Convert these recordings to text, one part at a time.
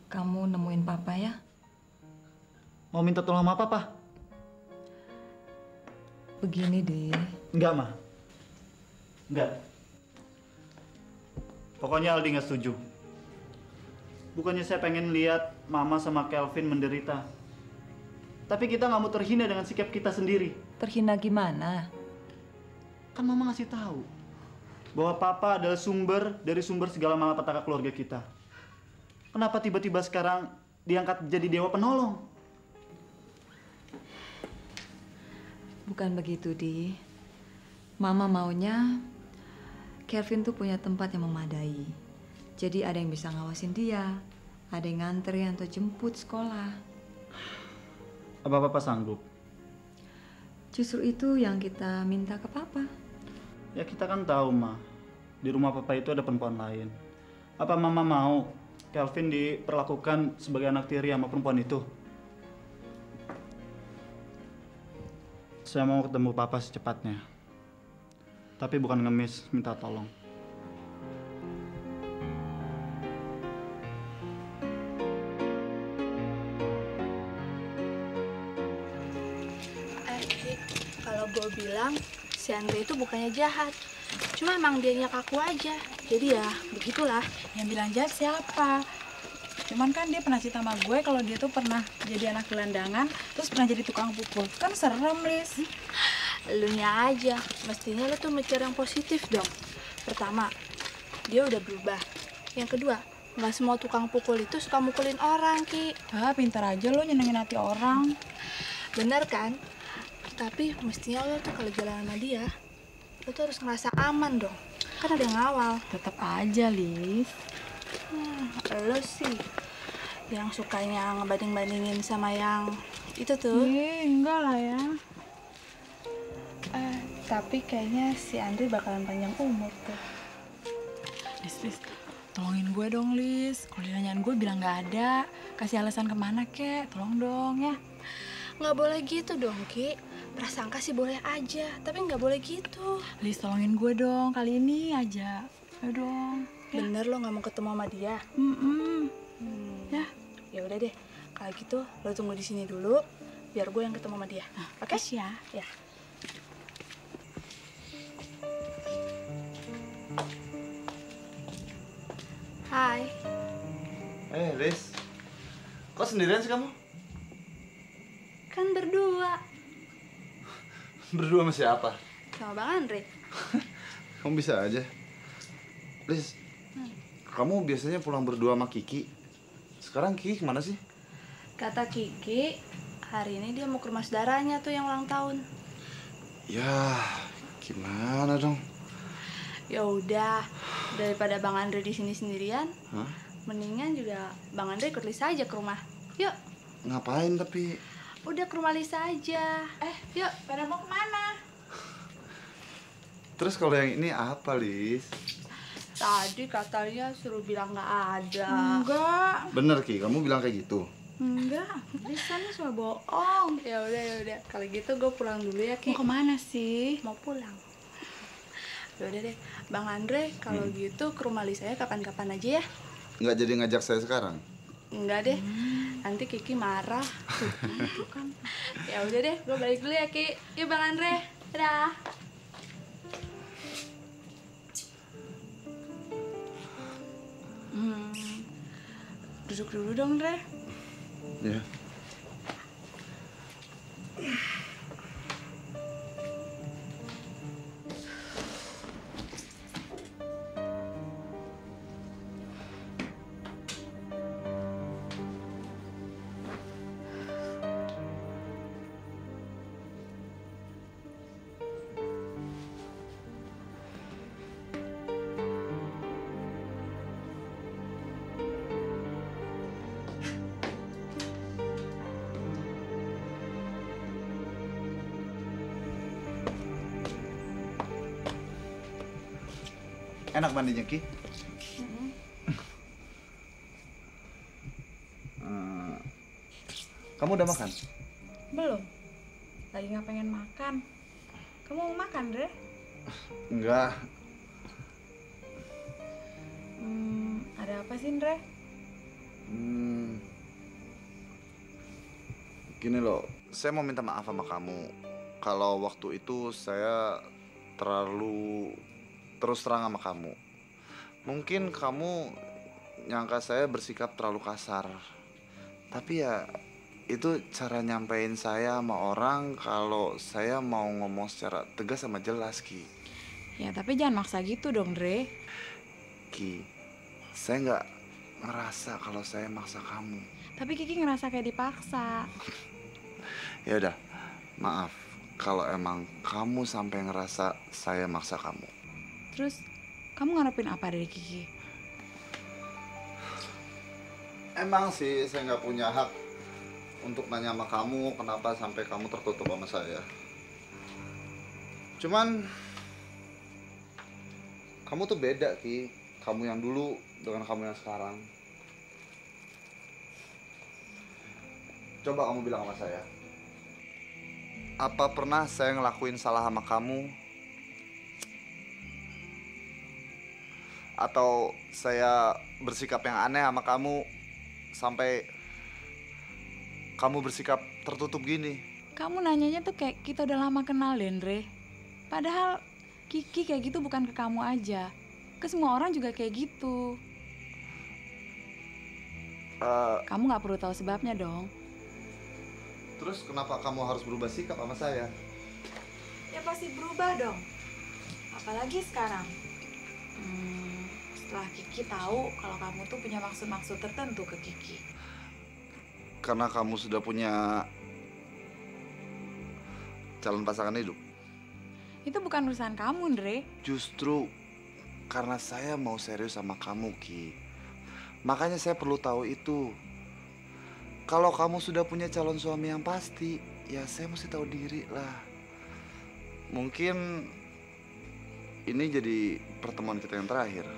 kamu nemuin papa ya. Mau minta tolong sama papa? Begini deh. Enggak, Ma. Enggak. Pokoknya Aldi nggak setuju. Bukannya saya pengen lihat Mama sama Kelvin menderita. Tapi kita nggak mau terhina dengan sikap kita sendiri. Terhina gimana? Kan Mama ngasih tahu bahwa Papa adalah sumber segala malapetaka keluarga kita. Kenapa tiba-tiba sekarang diangkat jadi dewa penolong? Bukan begitu, Di. Mama maunya Kelvin tuh punya tempat yang memadai. Jadi ada yang bisa ngawasin dia, ada yang nganterin atau jemput sekolah. Apa Papa sanggup? Justru itu yang kita minta ke Papa. Ya kita kan tahu, Ma. Di rumah Papa itu ada perempuan lain. Apa Mama mau Kelvin diperlakukan sebagai anak tiri sama perempuan itu? Saya mau ketemu Papa secepatnya. Tapi bukan ngemis, minta tolong. Kalau gue bilang si Andre itu bukannya jahat, cuma emang dianya kaku aja. Jadi ya begitulah. Yang bilang jahat siapa? Cuman kan dia pernah cerita sama gue kalau dia tuh pernah jadi anak gelandangan, terus pernah jadi tukang pukul. Kan serem, Lis. Elunya aja, mestinya lu tuh mikir yang positif dong. Pertama, dia udah berubah. Yang kedua, nggak semua tukang pukul itu suka mukulin orang, Ki. Ah, pintar aja lo nyenengin hati orang. Bener kan? Tapi mestinya lo tuh kalau jalan sama dia, lo tuh harus ngerasa aman dong. Kan ada yang ngawal. Tetap aja, Lis. Lo sih yang sukanya ngebanding-bandingin sama yang itu tuh. Enggak lah ya. Tapi kayaknya si Andre bakalan panjang umur tuh. Lis, tolongin gue dong, Lis. Kalau ditanyain gue bilang nggak ada. Kasih alasan kemana, kek. Tolong dong, ya. Nggak boleh gitu dong, Ki. Prasangka sih boleh aja, tapi nggak boleh gitu. Lis, tolongin gue dong. Kali ini aja. Ayo dong. Ya. Bener lo nggak mau ketemu sama dia? Ya. Ya udah deh. Kalau gitu lo tunggu di sini dulu, biar gue yang ketemu sama dia. Oke? Ya. Ya. Hai. Lis. Kok sendirian sih kamu? Kan berdua. Berdua sama siapa? Sama Bang Andre. Kamu bisa aja. Lis, kamu biasanya pulang berdua sama Kiki. Sekarang Kiki kemana sih? Kata Kiki, hari ini dia mau ke rumah saudaranya tuh yang ulang tahun. Ya, gimana dong? Ya udah, daripada Bang Andre di sini sendirian, Hah? mendingan juga Bang Andre ikut Lisa aja ke rumah. Yuk. Ngapain tapi? Udah ke rumah Lisa aja. Yuk, pada mau kemana? Terus kalau yang ini apa, Lis? Tadi katanya suruh bilang nggak ada. Enggak. Bener Ki, kamu bilang kayak gitu? Enggak. Lisa nih cuma bohong. Ya udah. Kalau gitu gue pulang dulu ya, Ki. Mau kemana sih? Mau pulang. Ya udah deh, Bang Andre, kalau gitu ke rumah Lisa ya kapan-kapan aja ya. Nggak jadi ngajak saya sekarang? Enggak deh, nanti Kiki marah. Ya udah deh, gue balik dulu ya, Ki. Yuk Bang Andre, dadah. Duduk dulu dong, Andre. Ya. Enak mandinya, Ki? Kamu udah makan? Belum. Lagi nggak pengen makan. Kamu mau makan, Dre? Enggak. Ada apa sih, Dre? Gini loh, saya mau minta maaf sama kamu. Kalau waktu itu saya terlalu terus terang sama kamu. Mungkin kamu nyangka saya bersikap terlalu kasar. Tapi ya itu cara nyampein saya sama orang kalau saya mau ngomong secara tegas sama jelas, Ki. Ya tapi jangan maksa gitu dong, Dre. Ki, saya nggak ngerasa kalau saya maksa kamu. Tapi Kiki ngerasa kayak dipaksa. Ya udah, maaf kalau emang kamu sampai ngerasa saya maksa kamu. Terus kamu ngarepin apa dari Kiki? Emang sih saya nggak punya hak untuk nanya sama kamu kenapa sampai kamu tertutup sama saya. Cuman kamu tuh beda, Ki. Kamu yang dulu dengan kamu yang sekarang. Coba kamu bilang sama saya. Apa pernah saya ngelakuin salah sama kamu? Atau saya bersikap yang aneh sama kamu sampai kamu bersikap tertutup gini? Kamu nanyanya tuh kayak kita udah lama kenal, Dre. Padahal Kiki kayak gitu bukan ke kamu aja. Ke semua orang juga kayak gitu. Kamu nggak perlu tahu sebabnya dong. Terus kenapa kamu harus berubah sikap sama saya? Ya pasti berubah dong. Apalagi sekarang. Setelah Kiki tahu kalau kamu tuh punya maksud-maksud tertentu ke Kiki. Karena kamu sudah punya calon pasangan hidup. Itu bukan urusan kamu, Dre. Justru karena saya mau serius sama kamu, Ki. Makanya saya perlu tahu itu. Kalau kamu sudah punya calon suami yang pasti, ya saya mesti tahu diri lah. Mungkin ini jadi pertemuan kita yang terakhir.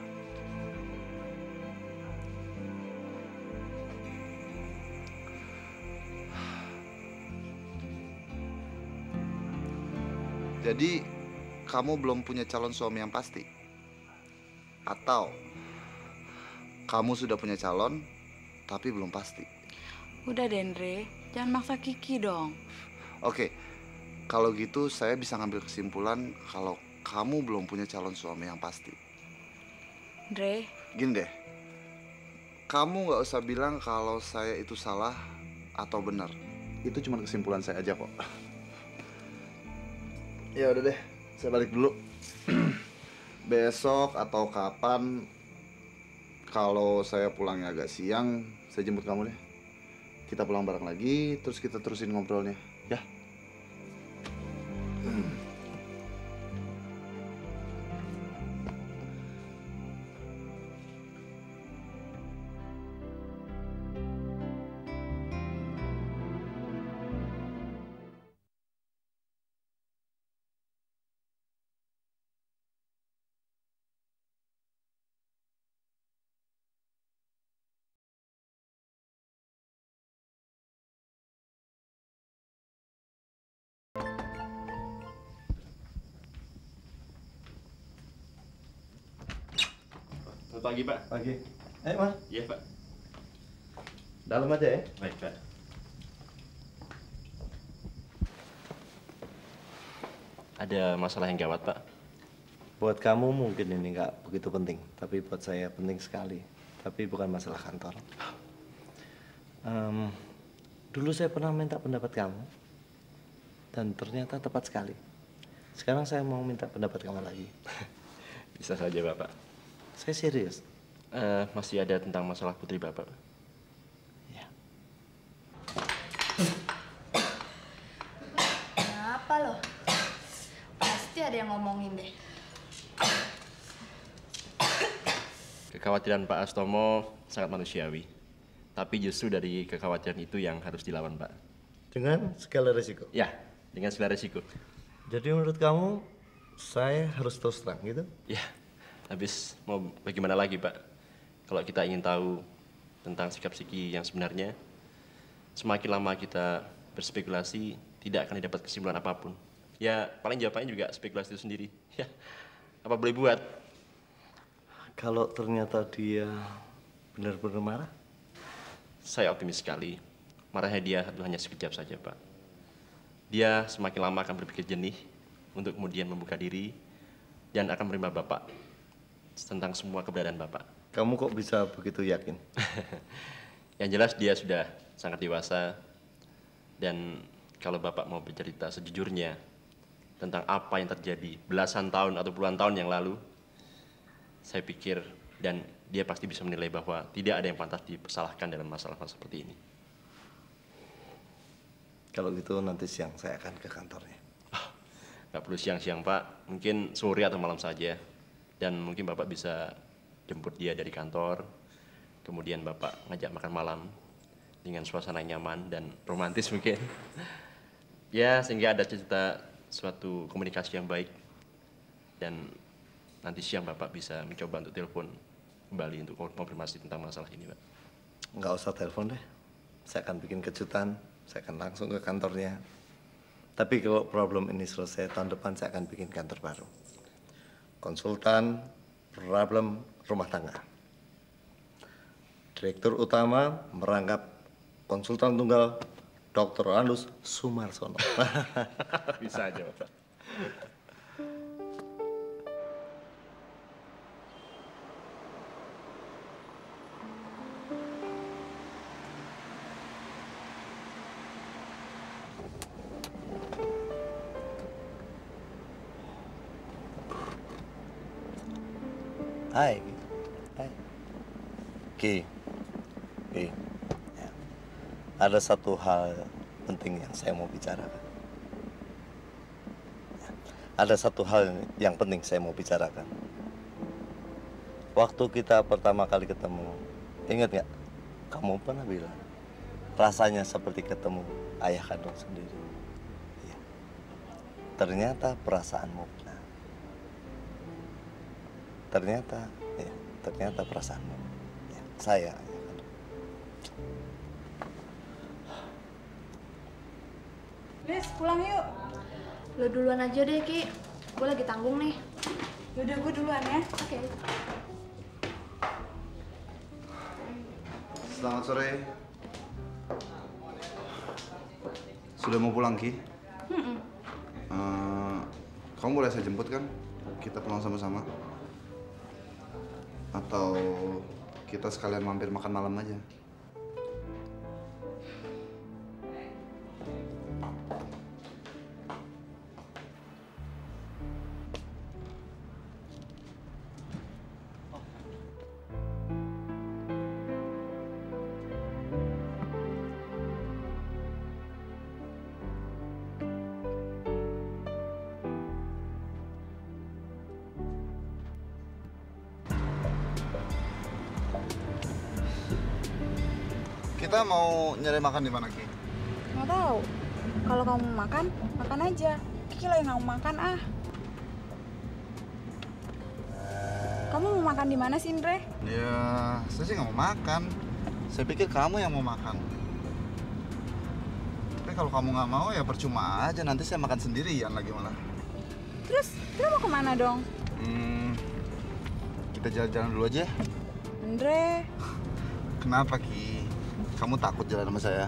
Jadi, kamu belum punya calon suami yang pasti? Atau kamu sudah punya calon, tapi belum pasti? Udah, Dre. Jangan maksa Kiki dong. Oke, kalau gitu saya bisa ngambil kesimpulan kalau kamu belum punya calon suami yang pasti. Dre. Gini deh, kamu nggak usah bilang kalau saya itu salah atau benar. Itu cuma kesimpulan saya aja kok. Ya udah deh, saya balik dulu. Besok atau kapan, kalau saya pulangnya agak siang, saya jemput kamu deh. Kita pulang bareng lagi, terus kita terusin ngobrolnya, ya? Selamat pagi, Pak. Pagi. Mas. Iya, Pak. Dalam aja ya. Baik, Pak. Ada masalah yang gawat, Pak. Buat kamu mungkin ini nggak begitu penting, tapi buat saya penting sekali. Tapi bukan masalah kantor. Dulu saya pernah minta pendapat kamu, dan ternyata tepat sekali. Sekarang saya mau minta pendapat kamu lagi. Bisa saja, Bapak. Saya serius. Masih ada tentang masalah putri Bapak. Ya. Kenapa loh? Pasti ada yang ngomongin deh. Kekhawatiran Pak Astomo sangat manusiawi. Tapi justru dari kekhawatiran itu yang harus dilawan, Pak. Dengan segala resiko. Ya, dengan segala resiko. Jadi menurut kamu, saya harus terus terang gitu? Ya, habis mau bagaimana lagi, Pak? Kalau kita ingin tahu tentang sikap Siki yang sebenarnya, semakin lama kita berspekulasi, tidak akan didapat kesimpulan apapun. Ya, paling jawabannya juga spekulasi itu sendiri. Ya, apa boleh buat? Kalau ternyata dia benar-benar marah? Saya optimis sekali. marahnya dia itu hanya sekejap saja, Pak. Dia semakin lama akan berpikir jernih untuk kemudian membuka diri dan akan menerima Bapak tentang semua keberadaan Bapak. Kamu kok bisa begitu yakin? Yang jelas dia sudah sangat dewasa dan kalau Bapak mau bercerita sejujurnya tentang apa yang terjadi belasan tahun atau puluhan tahun yang lalu, saya pikir dan dia pasti bisa menilai bahwa tidak ada yang pantas dipersalahkan dalam masalah seperti ini. Kalau gitu nanti siang saya akan ke kantornya. Nggak perlu siang-siang, Pak. Mungkin sore atau malam saja. Dan mungkin Bapak bisa jemput dia dari kantor. Kemudian Bapak ngajak makan malam dengan suasana nyaman dan romantis mungkin. Ya, sehingga ada cerita suatu komunikasi yang baik. Dan nanti siang Bapak bisa mencoba untuk telepon kembali untuk konfirmasi tentang masalah ini, Pak. Nggak usah telepon deh. Saya akan bikin kejutan. Saya akan langsung ke kantornya. Tapi kalau problem ini selesai tahun depan, saya akan bikin kantor baru. Konsultan problem rumah tangga. Direktur utama merangkap konsultan tunggal Dr. Andus Sumarsono. Bisa aja, Pak. Hai. Hai. Ki. Ki. Ya. Ada satu hal penting yang saya mau bicarakan. Ya. Ada satu hal yang penting saya mau bicarakan. Waktu kita pertama kali ketemu, ingat nggak? Kamu pernah bilang rasanya seperti ketemu ayah kandung sendiri. Ya. Ternyata perasaanmu benar. Ternyata perasaanmu. Ya, saya. Des, pulang yuk. Lo duluan aja deh, Ki. Gue lagi tanggung nih. Yaudah, gue duluan ya. Oke. Selamat sore. Sudah mau pulang, Ki? Kamu boleh saya jemput kan? Kita pulang sama-sama. Atau kita sekalian mampir makan malam aja? Kita mau nyari makan di mana, Ki? Nggak tahu. Kalau kamu mau makan, makan aja. Kiki lagi nggak mau makan ah. Kamu mau makan di mana sih, Indre? Ya, saya sih nggak mau makan. Saya pikir kamu yang mau makan. Tapi kalau kamu nggak mau ya percuma aja. Nanti saya makan sendirian lagi malah. Terus, kita mau kemana dong? Kita jalan-jalan dulu aja. Indre, Kenapa, Ki? Kamu takut jalan sama saya?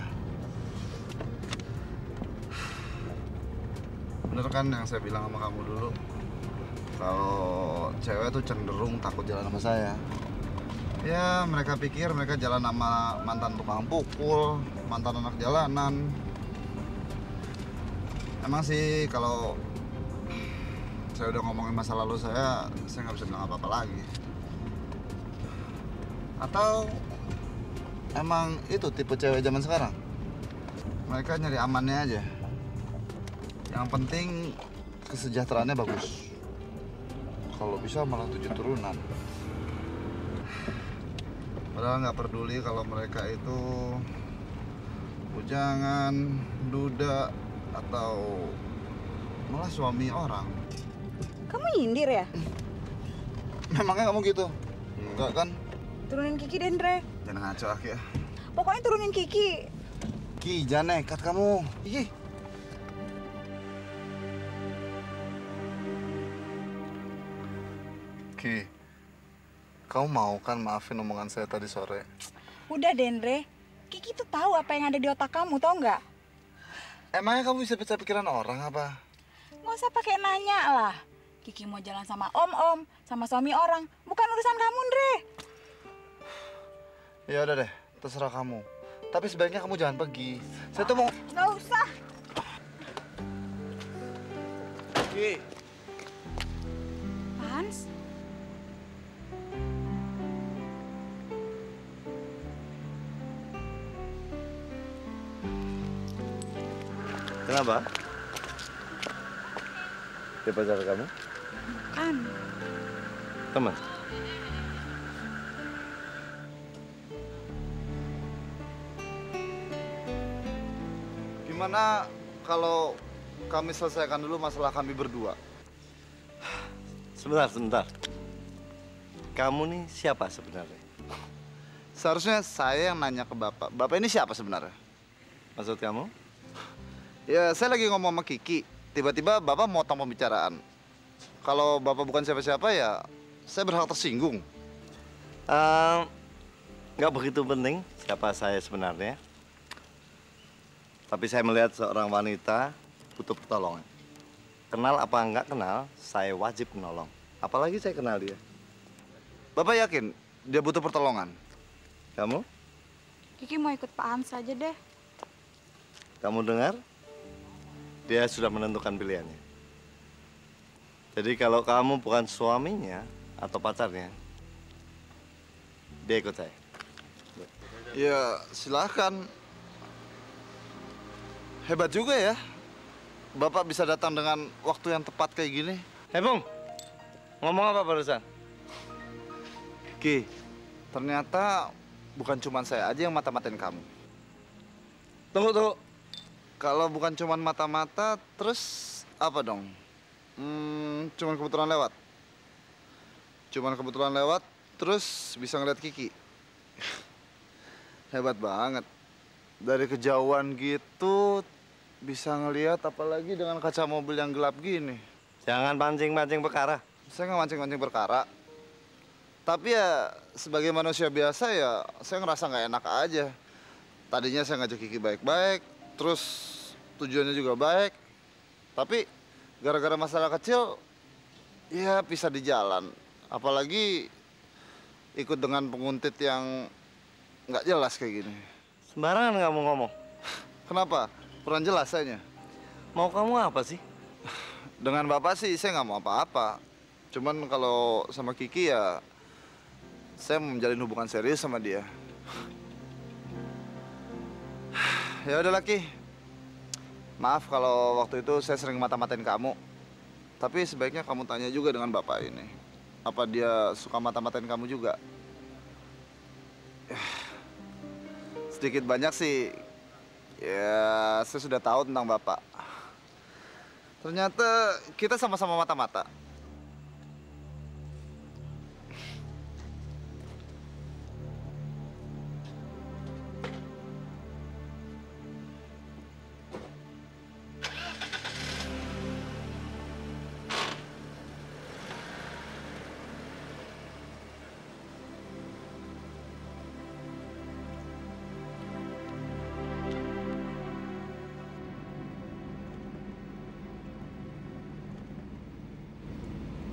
Bener kan yang saya bilang sama kamu dulu? Kalau cewek tuh cenderung takut jalan sama saya. Ya, mereka pikir mereka jalan sama mantan tukang pukul, mantan anak jalanan. Emang sih kalau saya udah ngomongin masa lalu saya nggak bisa bilang apa-apa lagi. Atau emang itu tipe cewek zaman sekarang? Mereka nyari amannya aja. Yang penting kesejahteraannya bagus. Kalau bisa malah 7 turunan. Padahal nggak peduli kalau mereka itu bujangan, duda, atau malah suami orang. kamu nyindir ya? Memangnya kamu gitu? Enggak kan? Turunin Kiki deh, Indre. Jangan ngaco, Aki ya. Pokoknya turunin Kiki. Ki, jangan nekat kamu. Ih. Ki, kamu mau kan maafin omongan saya tadi sore? Udah deh, Indre. Kiki tuh tahu apa yang ada di otak kamu, tau nggak? Emangnya kamu bisa baca pikiran orang apa? Nggak usah pakai nanya lah. Kiki mau jalan sama om-om, sama suami orang. Bukan urusan kamu, Andre. Ya udah deh, terserah kamu. Tapi sebaiknya kamu jangan pergi. Saya tuh mau... Nggak usah. Ki. Hans? Kenapa? Dia pacar kamu? Kan. Teman? Gimana kalau kami selesaikan dulu masalah kami berdua? Sebentar. Kamu nih siapa sebenarnya? Seharusnya saya yang nanya ke Bapak. Bapak ini siapa sebenarnya? Maksud kamu? Ya, saya lagi ngomong sama Kiki. Tiba-tiba Bapak motong pembicaraan. Kalau Bapak bukan siapa-siapa ya, saya berhak tersinggung. Nggak begitu penting siapa saya sebenarnya. Tapi saya melihat seorang wanita butuh pertolongan. Kenal apa nggak kenal, saya wajib menolong. Apalagi saya kenal dia. Bapak yakin dia butuh pertolongan? Kamu? Kiki mau ikut Pak Hans aja deh. Kamu dengar? Dia sudah menentukan pilihannya. Jadi kalau kamu bukan suaminya atau pacarnya, dia ikut saya. Ya, silahkan. Hebat juga ya. Bapak bisa datang dengan waktu yang tepat kayak gini. Hei Bung, ngomong apa barusan? Ki, ternyata bukan cuma saya aja yang mata-matain kamu. Tunggu. Kalau bukan cuma mata-mata, terus apa dong? Cuman kebetulan lewat. Terus bisa ngeliat Kiki. Hebat banget. Dari kejauhan gitu bisa ngelihat, apalagi dengan kaca mobil yang gelap gini. Jangan pancing-pancing perkara. Saya nggak mancing-mancing perkara. Tapi ya sebagai manusia biasa ya saya ngerasa nggak enak aja. Tadinya saya ngajak Kiki baik-baik, terus tujuannya juga baik. Tapi gara-gara masalah kecil, ya pisah di jalan. Apalagi ikut dengan penguntit yang nggak jelas kayak gini. Sembarangan kamu ngomong. Kenapa? Kurang jelas sayanya. Mau kamu apa sih? Dengan Bapak sih saya nggak mau apa-apa. Cuman kalau sama Kiki ya saya mau menjalin hubungan serius sama dia. Ya udah Ki. Maaf kalau waktu itu saya sering mata-matain kamu. Tapi sebaiknya kamu tanya juga dengan Bapak ini. Apa dia suka mata-matain kamu juga? Sedikit banyak sih, ya saya sudah tahu tentang Bapak. Ternyata kita sama-sama mata-mata.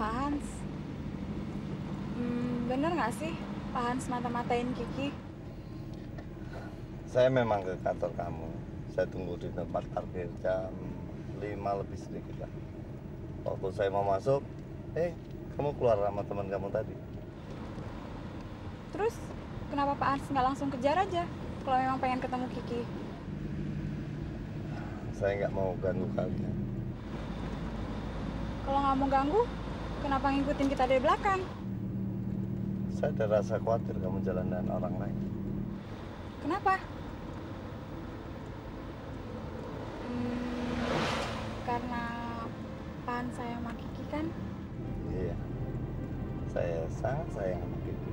Pak Hans. Bener nggak sih Pak Hans mata-matain Kiki? Saya memang ke kantor kamu. Saya tunggu di tempat parkir jam 5 lebih sedikit lah. Waktu saya mau masuk, kamu keluar sama teman kamu tadi. Terus kenapa Pak Hans nggak langsung kejar aja kalau memang pengen ketemu Kiki? Saya nggak mau ganggu kalian. Kalau nggak mau ganggu, kenapa ngikutin kita dari belakang? Saya ada rasa khawatir kamu jalan dengan orang lain. Kenapa? Karena Pak Hans sayang sama Kiki kan? Iya, saya sangat sayang sama Kiki.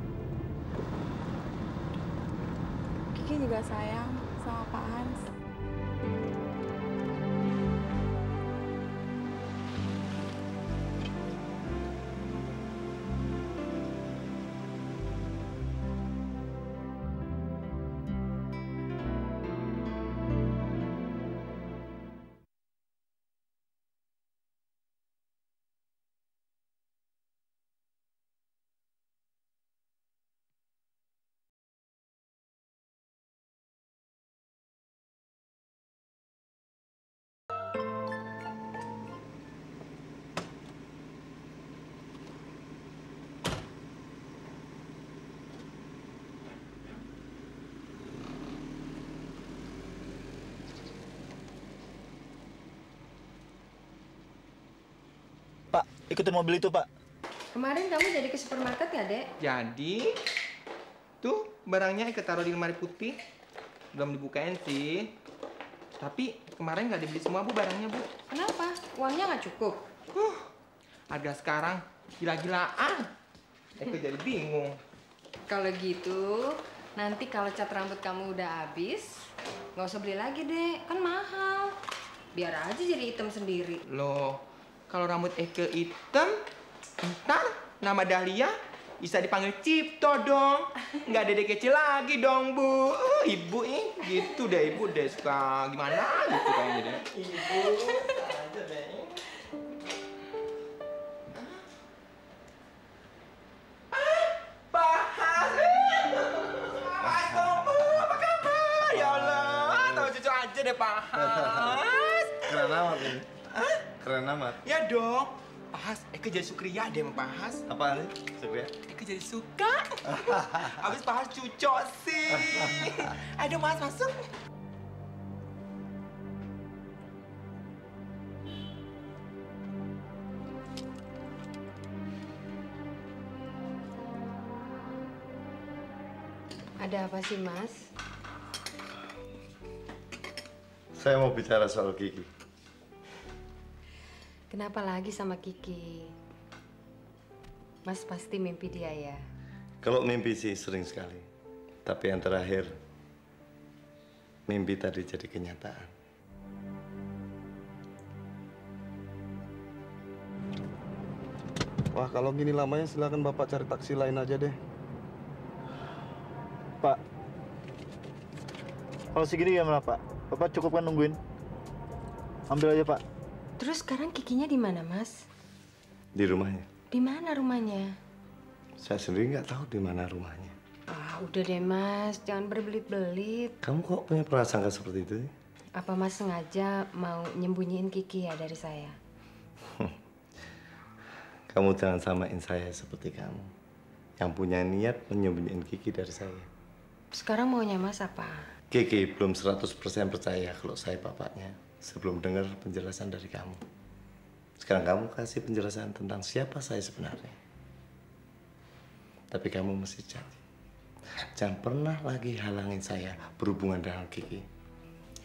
Kiki juga sayang sama Pak Hans. ikutin mobil itu, Pak. Kemarin kamu jadi ke supermarket nggak, Dek? Jadi, tuh barangnya Eke taruh di lemari putih. Belum dibukain sih. Tapi kemarin nggak dibeli semua, Bu, barangnya, Bu. Kenapa? Uangnya nggak cukup? Harga sekarang gila-gilaan. Eke jadi bingung. Kalau gitu, nanti kalau cat rambut kamu udah habis, nggak usah beli lagi, Dek. Kan mahal. Biar aja jadi hitam sendiri. Loh, kalau rambut Eke hitam, ntar nama Dahlia bisa dipanggil Cipto dong. Nggak ada kecil lagi dong, Bu. Ibu gitu deh, Ibu deh suka gimana gitu kayaknya deh. Ibu, aja deh. Pak Has, dong, Bu. Apa kabar? Ya Allah, tahu cucu aja deh, Pak Has. Keren amat ini. Keren amat. Ya dong. Pak Has, Eke jadi sukria deh sama Pak Has. Apaan nih? Sukria? Eke jadi suka. Abis Pak Has cucok sih. Ayo Mas, masuk. Ada apa sih, Mas? Saya mau bicara soal Kiki. Kenapa lagi sama Kiki? Mas pasti mimpi dia ya? Kalau mimpi sih sering sekali. Tapi yang terakhir, mimpi tadi jadi kenyataan. Wah, kalau gini lamanya silakan Bapak cari taksi lain aja deh. Pak, kalau segini gimana, Pak? Bapak cukup kan nungguin? Ambil aja, Pak. Terus sekarang Kikinya di mana, Mas? Di rumahnya. Di mana rumahnya? Saya sendiri nggak tahu di mana rumahnya. Ah, udah deh, Mas. Jangan berbelit-belit. Kamu kok punya prasangka seperti itu? Apa Mas sengaja mau nyembunyiin Kiki ya dari saya? Kamu jangan samain saya seperti kamu. Yang punya niat menyembunyiin Kiki dari saya. Sekarang maunya Mas apa? Kiki belum 100% percaya kalau saya bapaknya sebelum dengar penjelasan dari kamu. Sekarang kamu kasih penjelasan tentang siapa saya sebenarnya. Tapi kamu mesti janji. Jangan pernah lagi halangin saya berhubungan dengan Kiki.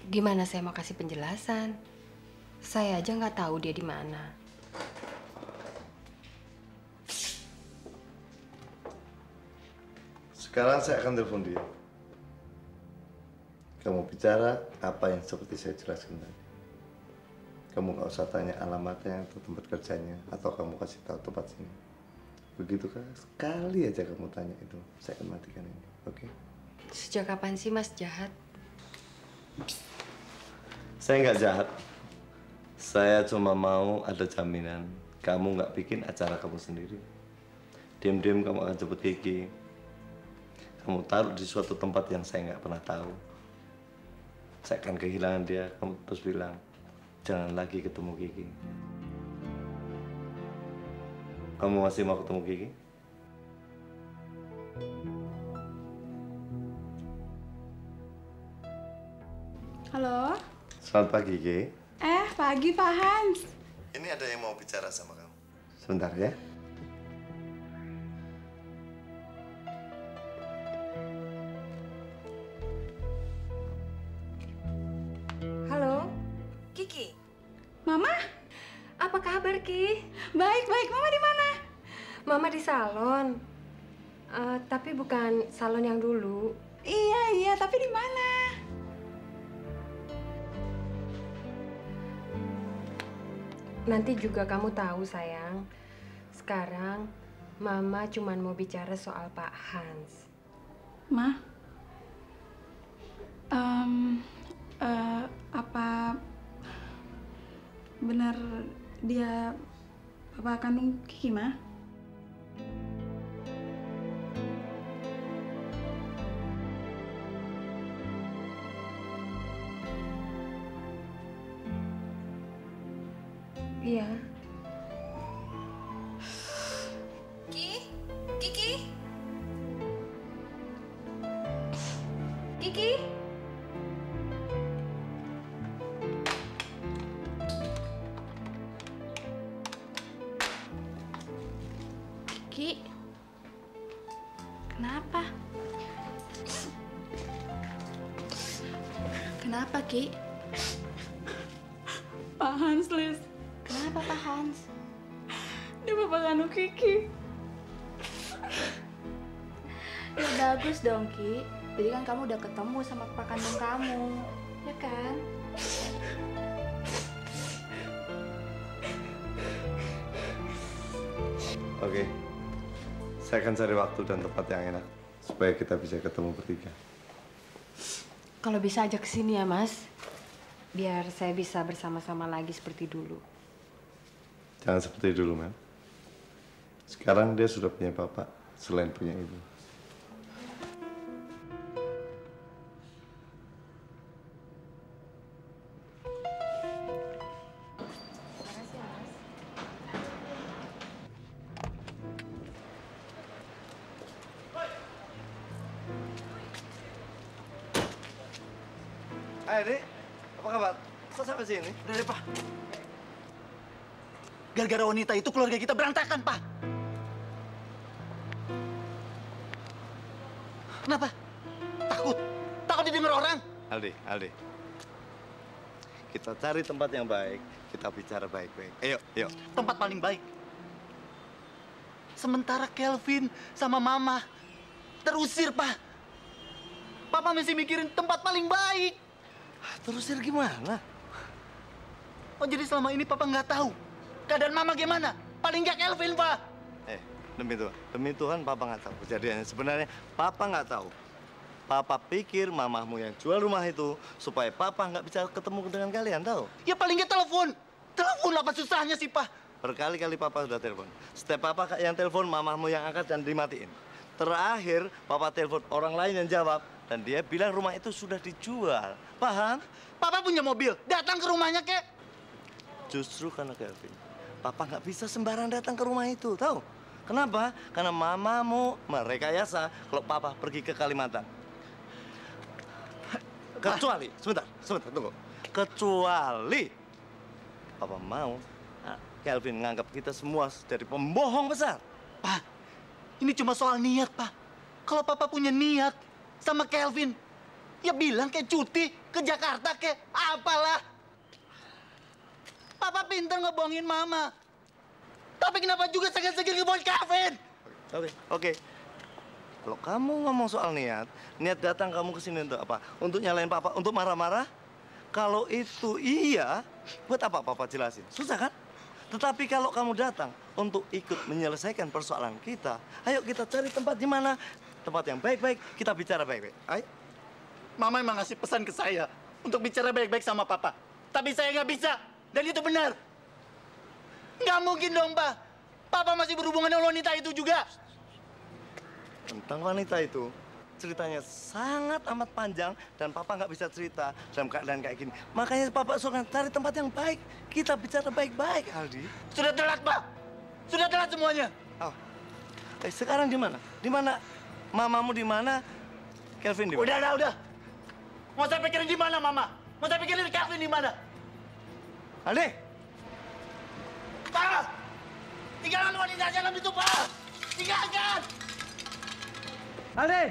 Gimana saya mau kasih penjelasan? Saya aja nggak tahu dia di mana. Sekarang saya akan telepon dia. Kamu bicara apa yang seperti saya jelaskan tadi. Kamu nggak usah tanya alamatnya atau tempat kerjanya, atau kamu kasih tahu tempat sini. Begitu kan? Sekali aja kamu tanya itu, saya akan matikan ini, oke? Sejak kapan sih Mas jahat? Saya nggak jahat. Saya cuma mau ada jaminan kamu nggak bikin acara kamu sendiri. Diam-diam kamu akan jemput Kiki. Kamu taruh di suatu tempat yang saya nggak pernah tahu. Saya akan kehilangan dia. Kamu terus bilang, jangan lagi ketemu Kiki. Kamu masih mau ketemu Kiki? Halo? Selamat pagi, Kiki. Pagi Pak Hans. Ini ada yang mau bicara sama kamu. Sebentar ya. Halo, Kiki. Mama? Apa kabar, Ki? Baik, Mama di mana? Mama di salon. Tapi bukan salon yang dulu. Iya, tapi di mana? Nanti juga kamu tahu, sayang. Sekarang Mama cuma mau bicara soal Pak Hans. Ma? Apa benar dia bapak kandung Kiki, Ma? Iya. Kiki? Kiki? Ki, kenapa? Kenapa, Ki? Pak Hans, Lis. Kenapa, Pak Hans? Dia bapak kandung Kiki. Ya bagus dong, Ki. Jadi kan kamu udah ketemu sama bapak kandung kamu, ya kan? Oke. Saya akan cari waktu dan tempat yang enak supaya kita bisa ketemu bertiga. Kalau bisa ajak ke sini ya, Mas. Biar saya bisa bersama-sama lagi seperti dulu. Jangan seperti dulu, Mel. Sekarang dia sudah punya bapak selain punya ibu. Hai, Dek. Apa kabar? Kok sampai sini? Udah deh, Pak. Gara-gara wanita itu keluarga kita berantakan, Pak. Kenapa? Takut? Takut didengar orang? Aldi. Kita cari tempat yang baik, kita bicara baik-baik. Ayo. Tempat paling baik. Sementara Kelvin sama Mama terusir, Pak. Papa masih mikirin tempat paling baik. Terusir gimana? Oh, jadi selama ini Papa nggak tahu keadaan Mama gimana? Paling nggak Kelvin, Pak. Demi Tuhan Papa nggak tahu kejadiannya. Sebenarnya Papa nggak tahu. Papa pikir mamahmu yang jual rumah itu supaya Papa nggak bisa ketemu dengan kalian, tahu? Ya paling nggak telepon. Telepon apa susahnya sih, Pak? Berkali-kali Papa sudah telepon. Setiap Papa yang telepon, mamahmu yang angkat dan dimatiin. Terakhir Papa telepon orang lain yang jawab dan dia bilang rumah itu sudah dijual. Paham? Papa punya mobil, datang ke rumahnya, kek. Justru karena Kelvin, Papa nggak bisa sembarang datang ke rumah itu, tahu? Kenapa? Karena mamamu merekayasa kalau Papa pergi ke Kalimantan. Kecuali, sebentar, tunggu. Kecuali Papa mau Kelvin nganggap kita semua dari pembohong besar. Pak, ini cuma soal niat, Pak. Kalau Papa punya niat sama Kelvin, ya bilang kayak cuti ke Jakarta, kayak apalah. Papa pintar ngebohongin Mama. Tapi kenapa juga segan-segan ngebohongin Kelvin? Oke. Kalau kamu ngomong soal niat datang kamu ke sini untuk apa? Untuk nyalain Papa, untuk marah-marah? Kalau itu iya, buat apa Papa jelasin? Susah kan? Tetapi kalau kamu datang untuk ikut menyelesaikan persoalan kita, ayo kita cari tempat di mana? Tempat yang baik-baik, kita bicara baik-baik. Ayo. Mama emang ngasih pesan ke saya untuk bicara baik-baik sama Papa. Tapi saya nggak bisa. Dan itu benar. Nggak mungkin dong, Pak. Papa masih berhubungan dengan wanita itu juga. Tentang wanita itu, ceritanya sangat amat panjang dan Papa nggak bisa cerita dalam keadaan kayak gini. Makanya Papa suruh cari tempat yang baik. Kita bicara baik-baik, Aldi. Sudah telat, Pak. Sudah telat semuanya. Oh. Sekarang di mana? Di mana? Mamamu di mana? Kelvin di mana? Udah. Mau saya pikirin di mana, Mama? Mau saya pikirin Kelvin di mana? Aldi! Pak! Tinggalkan wanita dalam itu, Pak! Tinggalkan! Aldi!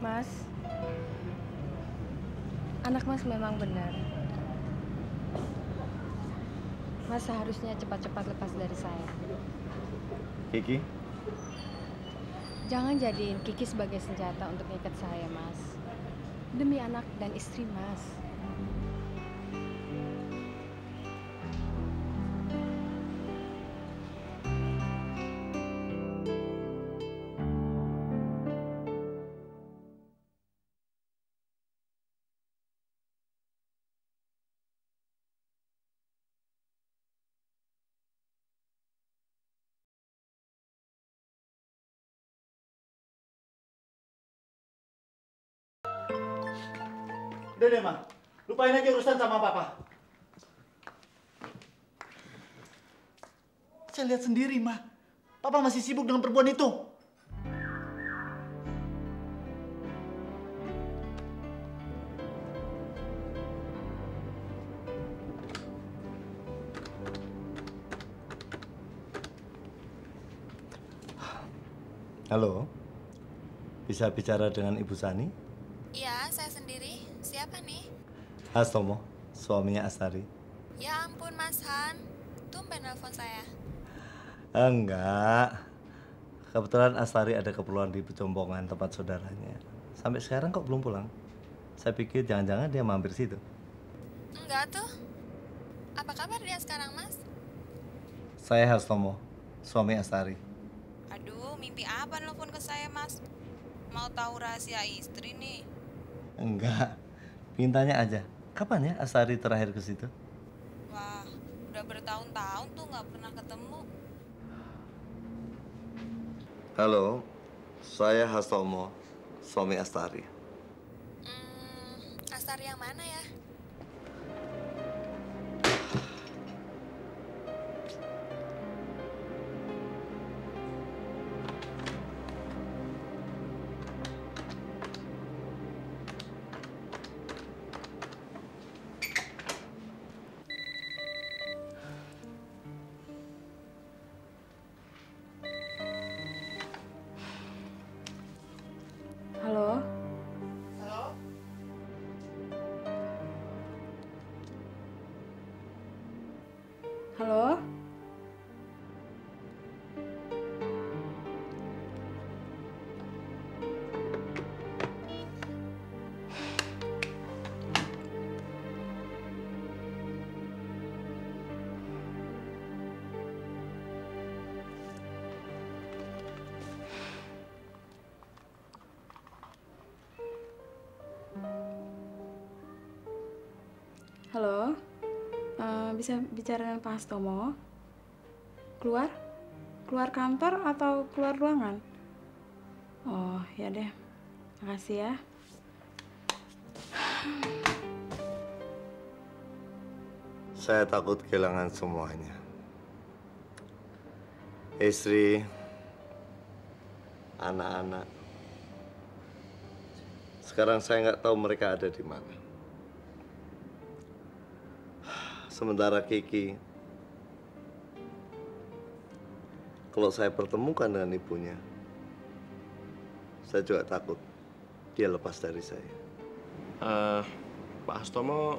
Mas, anak Mas memang benar. Mas seharusnya cepat-cepat lepas dari saya. Kiki? Jangan jadiin Kiki sebagai senjata untuk ngikat saya, Mas. Demi anak dan istri, Mas. Udah deh, Ma. Lupain aja urusan sama Papa. Saya lihat sendiri, Ma. Papa masih sibuk dengan perempuan itu. Halo, bisa bicara dengan Ibu Sani? Iya, saya sendiri. Siapa nih? Hastomo, suaminya Astari. Ya ampun, Mas Han. Tumben nelfon saya. Enggak. Kebetulan Astari ada keperluan di Pejombongan, tempat saudaranya. Sampai sekarang kok belum pulang? Saya pikir jangan-jangan dia mampir situ. Enggak tuh. Apa kabar dia sekarang, Mas? Saya Hastomo, suami Astari. Aduh, mimpi apa nelfon ke saya, Mas? Mau tahu rahasia istri nih? Enggak, mintanya aja. Kapan ya Astari terakhir ke situ? Wah, udah bertahun-tahun tuh nggak pernah ketemu. Halo, saya Hastomo, suami Astari. Astari yang mana ya? Halo? Halo? Halo? Halo? Bisa bicara dengan Pak Hastomo? Keluar? Keluar kantor atau keluar ruangan? Oh, ya deh. Makasih ya. Saya takut kehilangan semuanya. Istri, anak-anak. Sekarang saya nggak tahu mereka ada di mana. Sementara Kiki, kalau saya pertemukan dengan ibunya, saya juga takut dia lepas dari saya. Pak Hastomo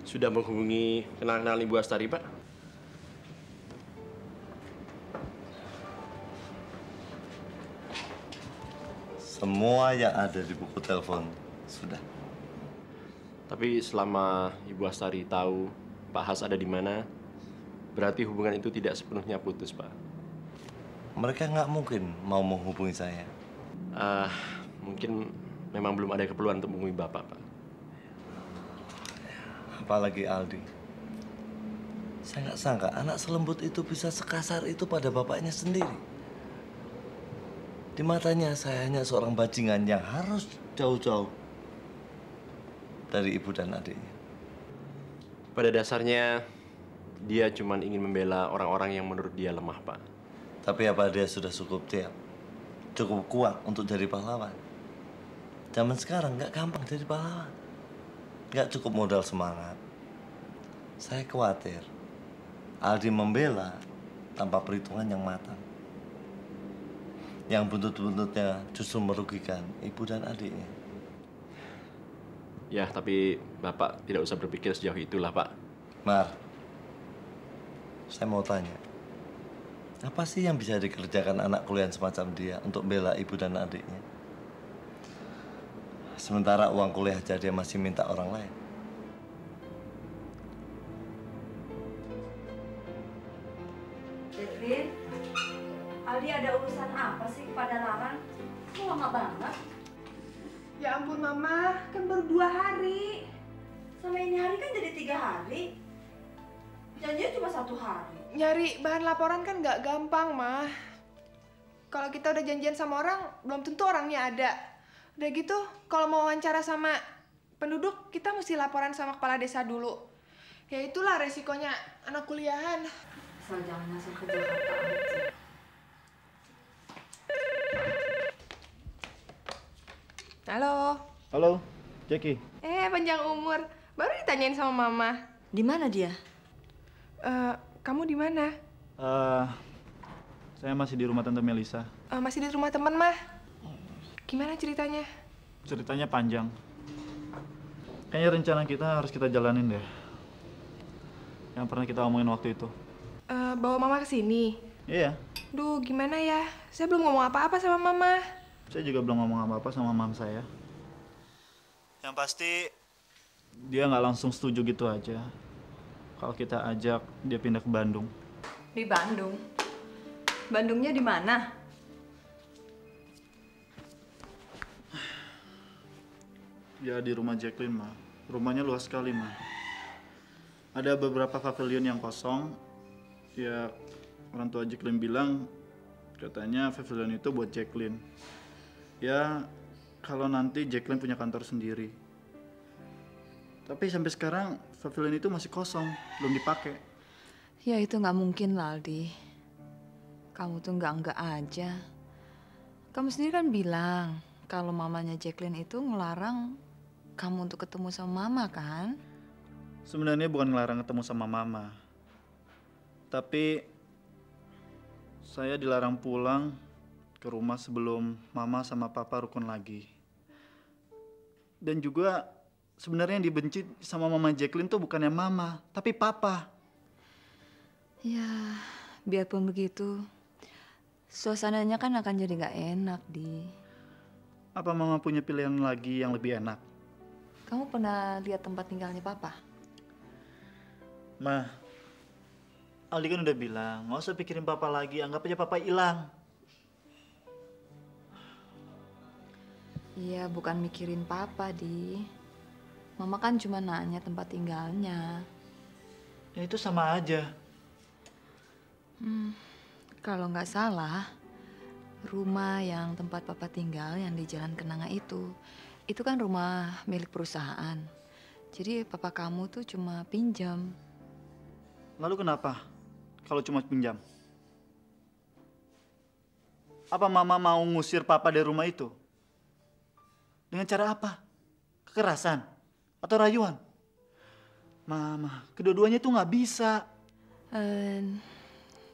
sudah menghubungi kenal-kenal Ibu Astari, Pak? Semua yang ada di buku telepon sudah. Tapi selama Ibu Astari tahu Pak Has ada di mana, berarti hubungan itu tidak sepenuhnya putus, Pak. Mereka nggak mungkin mau menghubungi saya. Mungkin memang belum ada keperluan untuk menghubungi Bapak, Pak. Apalagi Aldi. Saya nggak sangka anak selembut itu bisa sekasar itu pada bapaknya sendiri. Di matanya saya hanya seorang bajingan yang harus jauh-jauh dari ibu dan adiknya. Pada dasarnya, dia cuma ingin membela orang-orang yang menurut dia lemah, Pak. Tapi apa dia sudah cukup kuat untuk jadi pahlawan? Zaman sekarang nggak gampang jadi pahlawan. Nggak cukup modal semangat. Saya khawatir Aldi membela tanpa perhitungan yang matang. Yang buntut-buntutnya justru merugikan ibu dan adiknya. Ya, tapi Bapak tidak usah berpikir sejauh itulah, Pak. Mar, saya mau tanya. Apa sih yang bisa dikerjakan anak kuliah semacam dia untuk bela ibu dan adiknya? Sementara uang kuliah aja dia masih minta orang lain. Catherine, Aldi ada urusan apa sih kepada Laran? Kok lama banget? Ya ampun Mama, kan baru 2 hari. Sama ini hari kan jadi 3 hari. Janjinya cuma 1 hari. Nyari bahan laporan kan nggak gampang, Mah. Kalau kita udah janjian sama orang, belum tentu orangnya ada. Udah gitu, kalau mau wawancara sama penduduk, kita mesti laporan sama kepala desa dulu. Ya itulah resikonya anak kuliahan. Asal jangan masuk ke Jakarta aja. Halo. Halo, Jackie. Panjang umur. Baru ditanyain sama Mama. Di mana dia? Kamu di mana? Saya masih di rumah Tante Melisa. Masih di rumah teman, mah. Gimana ceritanya? Ceritanya panjang. Kayaknya rencana kita harus kita jalanin deh. Yang pernah kita omongin waktu itu. Bawa mama ke sini. Iya. Duh, gimana ya? Saya belum ngomong apa-apa sama mama. Saya juga belum ngomong apa-apa sama mam saya. Yang pasti dia nggak langsung setuju gitu aja. Kalau kita ajak dia pindah ke Bandung. Di Bandung? Bandungnya di mana? Ya di rumah Jacqueline, Ma. Rumahnya luas sekali, Ma. Ada beberapa pavilion yang kosong. Ya orang tua Jacqueline bilang katanya pavilion itu buat Jacqueline. Ya kalau nanti Jacqueline punya kantor sendiri. Tapi sampai sekarang pavilion itu masih kosong, belum dipakai. Ya itu nggak mungkin lah, Aldi. Kamu tuh nggak aja. Kamu sendiri kan bilang kalau mamanya Jacqueline itu ngelarang kamu untuk ketemu sama mama kan? Sebenarnya bukan ngelarang ketemu sama mama. Tapi saya dilarang pulang ke rumah sebelum mama sama papa rukun lagi. Dan juga sebenarnya yang dibenci sama mama Jacqueline tuh bukannya mama, tapi papa. Ya, biarpun begitu, suasananya kan akan jadi nggak enak, Di. Apa mama punya pilihan lagi yang lebih enak? Kamu pernah lihat tempat tinggalnya papa? Ma, Aldi kan udah bilang, nggak usah pikirin papa lagi, anggap aja papa hilang. Iya, bukan mikirin papa, Di. Mama kan cuma nanya tempat tinggalnya. Ya itu sama aja. Kalau nggak salah, rumah yang tempat papa tinggal yang di Jalan Kenanga itu kan rumah milik perusahaan. Jadi papa kamu tuh cuma pinjam. Lalu kenapa kalau cuma pinjam? Apa mama mau ngusir papa dari rumah itu? Dengan cara apa? Kekerasan? Atau rayuan? Mama, kedua-duanya tuh nggak bisa.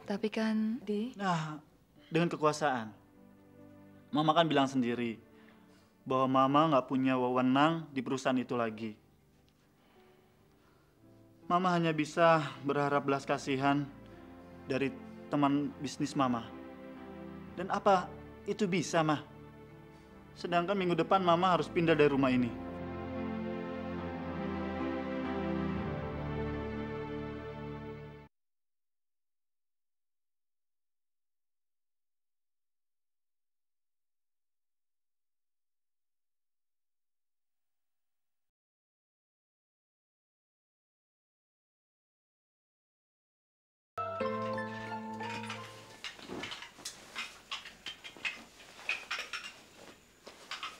Tapi kan, Di... Nah, dengan kekuasaan. Mama kan bilang sendiri bahwa mama nggak punya wewenang di perusahaan itu lagi. Mama hanya bisa berharap belas kasihan dari teman bisnis mama. Dan apa itu bisa, Ma? Sedangkan minggu depan mama harus pindah dari rumah ini.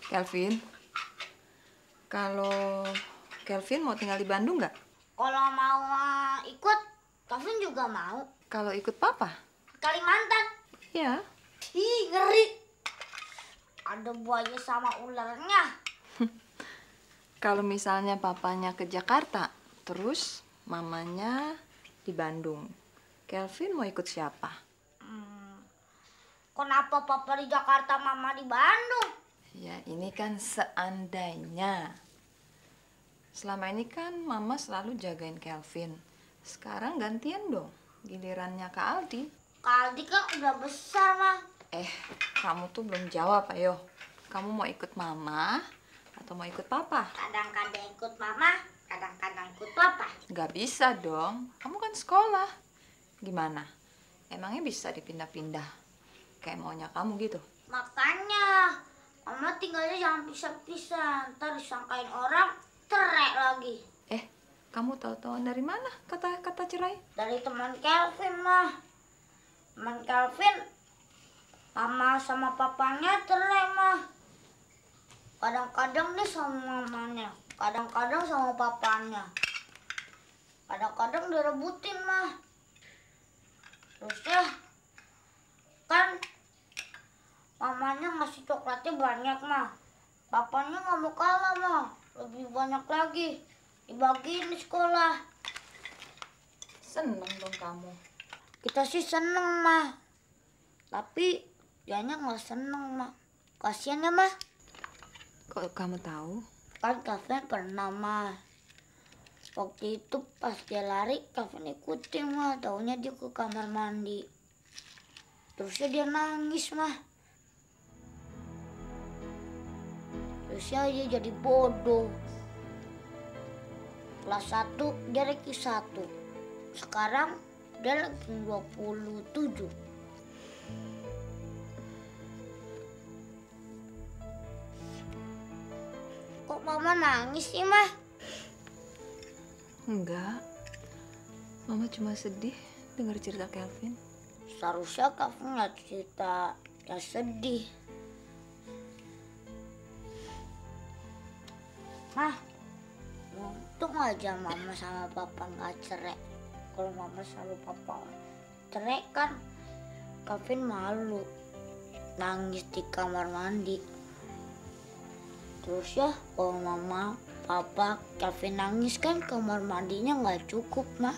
Kelvin, kalau Kelvin mau tinggal di Bandung nggak? Kalau mau ikut, Kevin juga mau. Kalau ikut papa? Kalimantan. Ya. Ih, ngeri. Ada buaya sama ularnya. Kalau misalnya papanya ke Jakarta, terus mamanya di Bandung, Kelvin mau ikut siapa? Kenapa papa di Jakarta, mama di Bandung? Ya, ini kan seandainya. Selama ini kan mama selalu jagain Kelvin. Sekarang gantian dong, gilirannya Kak Aldi. Kak Aldi kan udah besar, mah. Kamu tuh belum jawab, ayo. Kamu mau ikut mama atau mau ikut papa? Kadang-kadang ikut mama, kadang-kadang ikut papa. Gak bisa dong, kamu kan sekolah. Gimana? Emangnya bisa dipindah-pindah? Kayak maunya kamu gitu? Makanya, mama tinggalnya jangan pisah-pisah. Ntar disangkain orang, cerai lagi. Kamu tahu-tahu dari mana kata-kata cerai? Dari teman Kelvin, mah. Teman Kelvin, mama sama papanya cerai, mah. Kadang-kadang nih sama mamanya, kadang-kadang sama papanya. Kadang-kadang direbutin, mah. Terus ya, kan mamanya ngasih coklatnya banyak, mah. Papanya nggak mau kalah, mah. Lebih banyak lagi. Dibagiin di sekolah. Seneng dong kamu. Kita sih seneng, mah. Tapi dianya nggak seneng, Ma. Kasian ya, Ma. Kok kamu tahu? Kan Kevin pernah, Ma. Waktu itu pas dia lari, Kevin ikutin, Ma. Taunya dia ke kamar mandi. Terusnya dia nangis, Ma. Terusnya dia jadi bodoh. Kelas 1 dia ranking 1. Sekarang dia ranking 27. Kok Mama nangis sih, Ma? Enggak. Mama cuma sedih dengar cerita Kelvin. Seharusnya Kevin nggak cerita yang sedih. Mah, untung aja Mama sama Papa nggak cerai. Kalau Mama sama Papa cerai kan Kevin malu nangis di kamar mandi. Terus ya kalau Mama, Papa, Kevin nangis kan kamar mandinya nggak cukup, Mah.